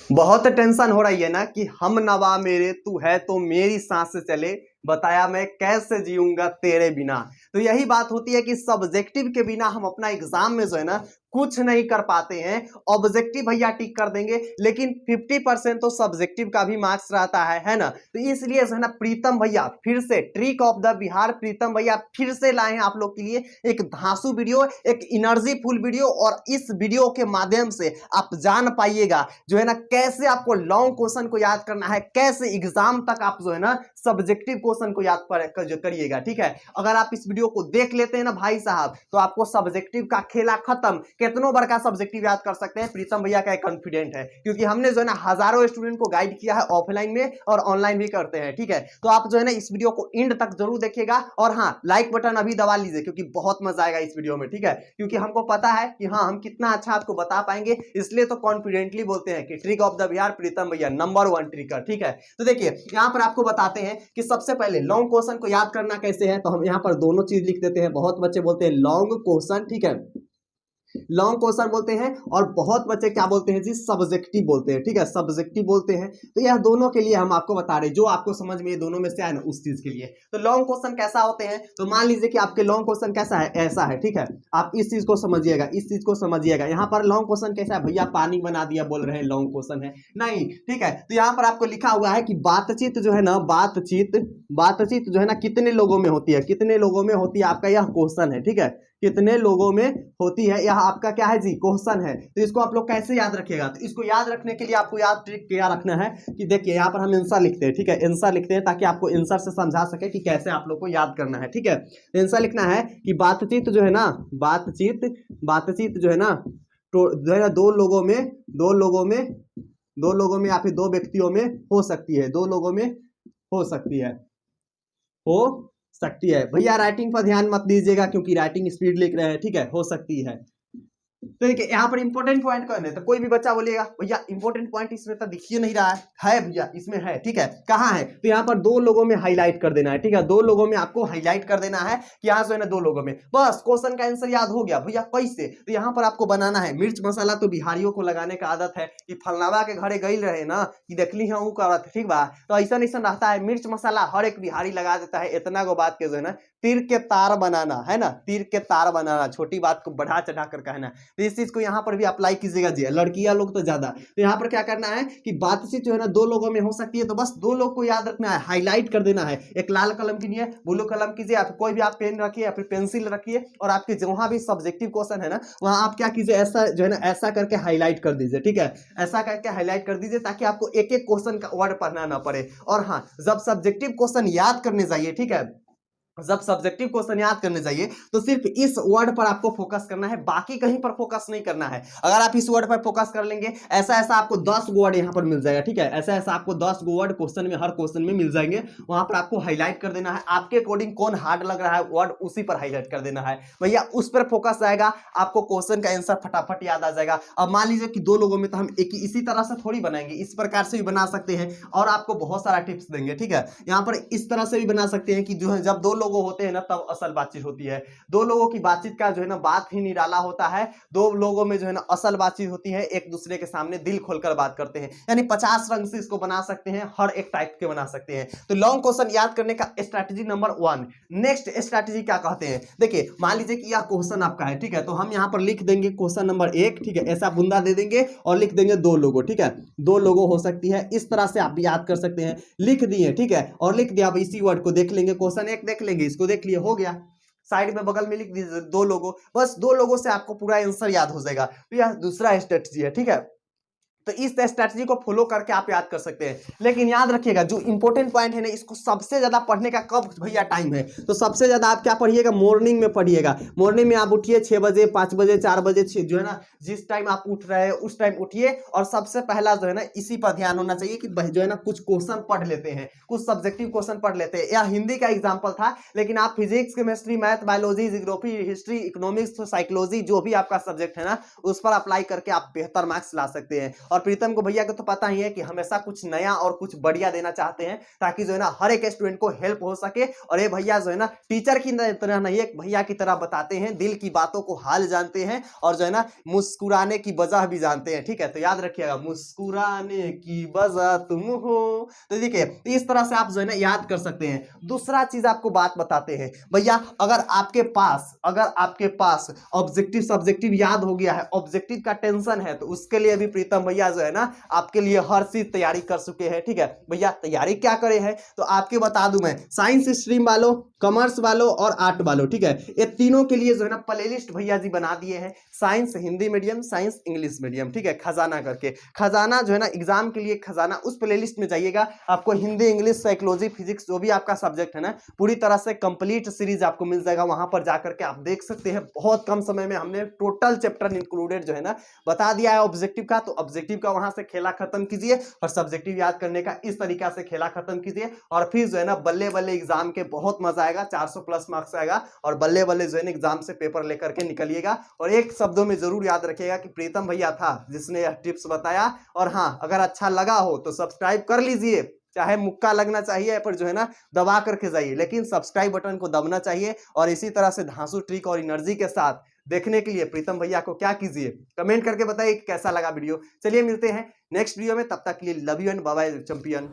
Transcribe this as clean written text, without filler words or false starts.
बहुत टेंशन हो रही है ना कि हम नवा मेरे तू है तो मेरी सांस चले, बताया मैं कैसे जीऊंगा तेरे बिना। तो यही बात होती है कि सब्जेक्टिव के बिना हम अपना एग्जाम में जो है ना कुछ नहीं कर पाते हैं। ऑब्जेक्टिव भैया टिक कर देंगे, लेकिन 50% तो सब्जेक्टिव का भी मार्क्स रहता है ना। तो इसलिए जो है ना प्रीतम भैया फिर से ट्रिक ऑफ द बिहार प्रीतम भैया फिर से लाए हैं आप लोग के लिए एक धांसू वीडियो, एक एनर्जी फुल वीडियो। और इस वीडियो के माध्यम से आप जान पाइएगा जो है ना कैसे आपको लॉन्ग क्वेश्चन को याद करना है, कैसे एग्जाम तक आप जो है ना सब्जेक्टिव क्वेश्चन को याद करिएगा। ठीक है, अगर आप इस वीडियो को देख लेते हैं ना भाई साहब, तो आपको सब्जेक्टिव का खेला खत्म। कितनों बार का सब्जेक्टिव याद कर सकते हैं, प्रीतम भैया का कॉन्फिडेंट है, क्योंकि हमने जो है ना हजारों स्टूडेंट को गाइड किया है, ऑफलाइन में और ऑनलाइन भी करते हैं। ठीक है, तो आप जो है ना इस वीडियो को एंड तक जरूर देखिएगा। और हाँ, लाइक बटन अभी दबा लीजिए, क्योंकि बहुत मजा आएगा इस वीडियो में। ठीक है, क्योंकि हमको पता है कि हाँ हम कितना अच्छा आपको बता पाएंगे, इसलिए तो कॉन्फिडेंटली बोलते हैं कि ट्रिक ऑफ द बिहार प्रीतम भैया नंबर 1 ट्रिकर। ठीक है, तो देखिए यहाँ पर आपको बताते हैं कि सबसे पहले लॉन्ग क्वेश्चन को याद करना कैसे है। तो हम यहाँ पर दोनों चीज लिख देते हैं। बहुत बच्चे बोलते हैं लॉन्ग क्वेश्चन, ठीक है, लॉन्ग क्वेश्चन बोलते हैं, और बहुत बच्चे क्या बोलते हैं जी, सब्जेक्टिव बोलते हैं। ठीक है, सब्जेक्टिव बोलते हैं। तो यह दोनों के लिए हम आपको बता रहे हैं, जो आपको समझ में ये दोनों में से आए ना उस चीज के लिए। तो लॉन्ग क्वेश्चन कैसा होते हैं, तो मान लीजिए कि आपके लॉन्ग क्वेश्चन कैसा है, ऐसा है। ठीक है, आप इस चीज को समझिएगा, इस चीज को समझिएगा। यहाँ पर लॉन्ग क्वेश्चन कैसा है, भैया पानी बना दिया बोल रहे हैं लॉन्ग क्वेश्चन है नहीं। ठीक है, तो यहाँ पर आपको लिखा हुआ है कि बातचीत जो है ना, बातचीत जो है ना कितने लोगों में होती है, कितने लोगों में होती है, आपका यह क्वेश्चन है। ठीक है, कितने लोगों में होती है, यह आपका क्या है जी, क्वेश्चन है। तो इसको आप लोग कैसे याद रखिएगा, तो इसको याद रखने के लिए आपको याद ट्रिक क्या रखना है कि देखिए यहाँ पर हम आंसर लिखते हैं। ठीक है, आंसर लिखते हैं ताकि आपको आंसर से समझा सके कि कैसे आप लोग को याद करना है। ठीक है, आंसर लिखना है कि बातचीत जो है ना, बातचीत जो है ना, तो जो है ना दो लोगों में या फिर दो व्यक्तियों में हो सकती है, दो लोगों में हो सकती है, हो सकती है। भैया राइटिंग पर ध्यान मत दीजिएगा, क्योंकि राइटिंग स्पीड लिख रहे हैं। ठीक है, हो सकती है। तो देखिए यहाँ पर इंपॉर्टेंट पॉइंट कौन है, तो कोई भी बच्चा बोलेगा भैया इंपॉर्टेंट पॉइंट इसमें तो दिखिए नहीं रहा है भैया इसमें है। ठीक है, कहाँ है, तो यहाँ पर दो लोगों में हाईलाइट कर देना है। ठीक है, दो लोगों में आपको हाईलाइट कर देना है कि यहाँ से ना दो लोगों में, बस क्वेश्चन का आंसर याद हो गया। भैया कैसे, तो यहाँ पर आपको बनाना है मिर्च मसाला। तो बिहारियों को लगाने का आदत है कि फलनावा के घरे गई रहे ना कि देखली हाँ वो करत, ठीक बा, तो ऐसा रहता है। मिर्च मसाला हर एक बिहारी लगा देता है। इतना को बात के जो है ना तीर के तार बनाना है ना, तीर के तार बनाना, छोटी बात को बढ़ा चढ़ा कर कहना। तो इस चीज को यहाँ पर भी अप्लाई कीजिएगा जी, लड़कियां लोग तो ज्यादा। तो यहाँ पर क्या करना है कि बातचीत जो है ना दो लोगों में हो सकती है, तो बस दो लोग को याद रखना है, हाईलाइट कर देना है। एक लाल कलम कीजिए, ब्लू कलम कीजिए, या फिर कोई भी आप पेन रखिए या फिर पेंसिल रखिए, और आपके जहां भी सब्जेक्टिव क्वेश्चन है ना वहां आप क्या कीजिए, ऐसा जो है ना ऐसा करके हाईलाइट कर दीजिए। ठीक है, ऐसा करके हाईलाइट कर दीजिए ताकि आपको एक एक क्वेश्चन का वर्ड पढ़ना ना पड़े। और हाँ, जब सब्जेक्टिव क्वेश्चन याद करने जाइए, ठीक है, जब सब्जेक्टिव क्वेश्चन याद करने जाइए तो सिर्फ इस वर्ड पर आपको फोकस करना है, बाकी कहीं पर फोकस नहीं करना है। अगर आप इस वर्ड पर फोकस कर लेंगे, ऐसा ऐसा आपको 10 वर्ड यहां पर मिल जाएगा। ठीक है, ऐसा ऐसा आपको 10 वर्ड क्वेश्चन में, हर क्वेश्चन में मिल जाएंगे। वहां पर आपको हाईलाइट कर देना है, आपके अकॉर्डिंग कौन हार्ड लग रहा है वर्ड उसी पर हाईलाइट कर देना है। भैया उस पर फोकस जाएगा, आपको क्वेश्चन का आंसर फटाफट याद आ जाएगा। अब मान लीजिए कि दो लोगों में, तो हम एक इसी तरह से थोड़ी बनाएंगे, इस प्रकार से भी बना सकते हैं, और आपको बहुत सारा टिप्स देंगे। ठीक है, यहाँ पर इस तरह से भी बना सकते हैं कि जो है जब दो लोग होते हैं ना तब असल बातचीत होती है। दो लोगों की बातचीत का जो है ना बात ही निराला होता है। दो लोगों में जो है ना असल बातचीत होती है, एक दूसरे के सामने दिल खोलकर बात करते हैं। यानी 50 रंग से इसको बना सकते हैं, हर एक टाइप के बना सकते हैं। तो लॉन्ग क्वेश्चन याद करने का स्ट्रैटेजी नंबर 1। नेक्स्ट स्ट्रैटेजी क्या कहते हैं, देखिए मान लीजिए कि यह क्वेश्चन आपका है। ठीक है, तो हम यहाँ पर लिख देंगे क्वेश्चन नंबर 1। ठीक है, ऐसा बुंदा दे देंगे और लिख देंगे दो लोगों। ठीक है, दो लोगों हो सकती है, इस तरह से आप याद कर सकते हैं। लिख दिए, ठीक है, और लिख दिया। अब इसी वर्ड को देख लेंगे, क्वेश्चन 1 देख लेंगे, इसको देख लिए, हो गया। साइड में बगल में लिख दीजिए दो लोगों, बस दो लोगों से आपको पूरा आंसर याद हो जाएगा। तो यह दूसरा स्ट्रेटजी है। ठीक है, तो इस स्ट्रैटेजी को फॉलो करके आप याद कर सकते हैं। लेकिन याद रखिएगा जो इंपॉर्टेंट पॉइंट है ना, इसको सबसे ज्यादा पढ़ने का कब भैया टाइम है, तो सबसे ज्यादा आप क्या पढ़िएगा, मॉर्निंग में पढ़िएगा। मॉर्निंग में आप उठिए 6 बजे, 5 बजे, 4 बजे, जो है ना जिस टाइम आप उठ रहे हैं उस टाइम उठिए, और सबसे पहला जो है ना इसी पर ध्यान होना चाहिए कि जो है ना कुछ क्वेश्चन पढ़ लेते हैं, कुछ सब्जेक्टिव क्वेश्चन पढ़ लेते हैं। यह हिंदी का एग्जाम्पल था, लेकिन आप physics, chemistry, math, biology, geography, history, economics, psychology, जो भी आपका सब्जेक्ट है ना उस पर अप्लाई करके आप बेहतर मार्क्स ला सकते हैं। और प्रीतम को भैया को तो पता ही है कि हमेशा कुछ नया और कुछ बढ़िया देना चाहते हैं, ताकि जो है ना हर एक स्टूडेंट को हेल्प हो सके। और ये भैया जो है ना टीचर की तरह नहीं, एक भैया की तरह बताते हैं, दिल की बातों को हाल जानते हैं, और जो है ना मुस्कुराने की वजह भी जानते हैं। ठीक है, तो याद रखिएगा, मुस्कुराने की वजह तुम हो। तो देखिए इस तरह से आप जो है ना याद कर सकते हैं। दूसरा चीज आपको बात बताते हैं भैया, अगर आपके पास ऑब्जेक्टिव सब्जेक्टिव याद हो गया है, ऑब्जेक्टिव का टेंशन है, तो उसके लिए भी प्रीतम भैया जो है ना आपके लिए हर चीज तैयारी कर चुके हैं। ठीक है भैया, तैयारी क्या करे है तो आपके बता दूं मैं, साइंस स्ट्रीम वालों, कॉमर्स वालों और आर्ट वालों, ठीक है, ये तीनों के लिए जो है ना प्लेलिस्ट भैया जी बना दिए हैं। Science Hindi medium, science English medium, ठीक है, खजाना करके। खजाना जो है ना एग्जाम के लिए खजाना, उस प्लेलिस्ट में जाइएगा, आपको हिंदी, इंग्लिश, साइकोलॉजी, फिजिक्स जो भी आपका सब्जेक्ट है ना, पूरी तरह से कंप्लीट सीरीज आपको मिल जाएगा। वहां पर जाकर के आप देख सकते हैं, बहुत कम समय में हमने टोटल चैप्टर इंक्लूडेड जो है ना बता दिया है ऑब्जेक्टिव का। तो ऑब्जेक्टिव का वहां से खेला खत्म कीजिए, और सब्जेक्टिव याद करने का इस तरीका से खेला खत्म कीजिए, और फिर जो है ना बल्ले बल्ले एग्जाम के बहुत मजा आएगा, 400 प्लस मार्क्स आएगा, और बल्ले बल्ले जो है ना एग्जाम से पेपर लेकर के निकलिएगा। और एक शब्दों में जरूर याद रखिएगा कि प्रीतम भैया था जिसने यह टिप्स बताया। और हाँ, अगर अच्छा लगा हो तो सब्सक्राइब कर लीजिए, चाहे मुक्का लगना चाहिए पर जो है ना दबा करके जाइए, लेकिन सब्सक्राइब बटन को दबना चाहिए। और इसी तरह से धांसू ट्रिक और एनर्जी के साथ देखने के लिए प्रीतम भैया को क्या कीजिए, कमेंट करके बताइए कैसा लगा वीडियो। चलिए मिलते हैं नेक्स्ट वीडियो में, तब तक के लिए love you and bye bye champion.